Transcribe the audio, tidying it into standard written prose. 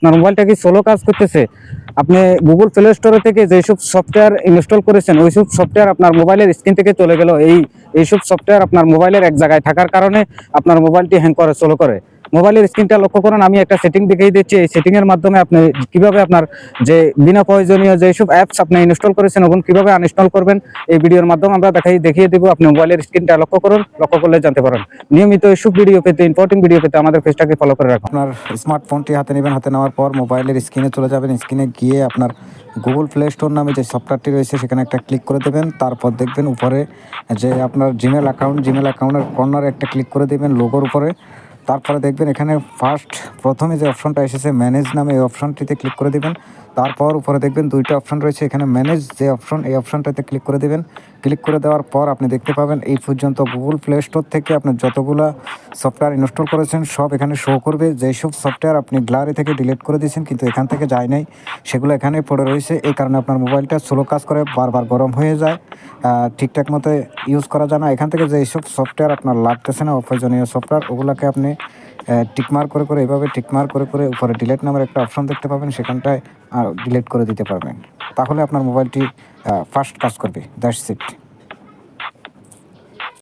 আপনার মোবাইলটা কি স্লো কাজ করতেছে? আপনি গুগল প্লে স্টোর থেকে যেসব সফটওয়্যার ইনস্টল করেছেন ওইসব সফটওয়্যার আপনার মোবাইলের স্ক্রিন থেকে চলে গেল, এইসব সফটওয়্যার আপনার মোবাইলের এক জায়গায় থাকার কারণে আপনার মোবাইলটি হ্যাং করে, স্লো করে। মোবাইলের স্ক্রিনটা লক্ষ্য করুন, আমি একটা সেটিং দেখিয়ে দিচ্ছি। এই সেটিং এর মাধ্যমে আপনি কিভাবে আপনার যে বিনা প্রয়োজনীয় যেসব অ্যাপস আপনি ইনস্টল করেছেন ওগুলো কিভাবে আনইনস্টল করবেন, এই ভিডিওর মাধ্যমে আমরা দেখিয়ে দেবো। আপনি মোবাইলের স্ক্রিনটা লক্ষ্য করুন, লক্ষ্য করলে জানতে পারেন। নিয়মিত এইসব ভিডিও পেতে, ইম্পর্টেন্ট ভিডিও পেতে আমাদের পেজটাকে ফলো করে রাখুন। আপনার স্মার্টফোনটি হাতে নেবেন, হাতে নেওয়ার পর মোবাইলের স্ক্রিনে চলে যাবেন। স্ক্রিনে গিয়ে আপনার গুগল প্লে স্টোর নামে যে সফটওয়্যারটি রয়েছে সেখানে একটা ক্লিক করে দেবেন। তারপর দেখবেন উপরে যে আপনার জিমেল অ্যাকাউন্টের কর্নারে একটা ক্লিক করে দেবেন লোগোর উপরে। তারপরে দেখবেন এখানে প্রথমে যে অপশনটা এসেছে ম্যানেজ নামে, এই অপশনটিতে ক্লিক করে দেবেন। তারপর উপরে দেখবেন দুইটা অপশন রয়েছে, এখানে ম্যানেজ যে অপশন, এই অপশনটাতে ক্লিক করে দেবেন। ক্লিক করে দেওয়ার পর আপনি দেখতে পাবেন এই পর্যন্ত গুগল প্লে স্টোর থেকে আপনার যতগুলা সফটওয়্যার ইনস্টল করেছেন সব এখানে শো করবে। যেসব সফটওয়্যার আপনি গ্যালারি থেকে ডিলিট করে দিয়েছেন কিন্তু এখান থেকে যায় নাই, সেগুলো এখানে পড়ে রয়েছে। এই কারণে আপনার মোবাইলটা স্লো কাজ করে, বারবার গরম হয়ে যায়, ঠিকঠাক মতো ইউজ করা যায় না। এখান থেকে যেসব সফটওয়্যার আপনার লাগতেছে না, অপ্রয়োজনীয় সফটওয়্যার, ওগুলোকে আপনি টিকমার্ক করে এভাবে টিকমার্ক করে উপরে ডিলিট নামের একটা অপশন দেখতে পাবেন, সেখানটায় ডিলিট করে দিতে পারবেন। তাহলে আপনার মোবাইলটি ফাস্ট কাজ করবে। That's it.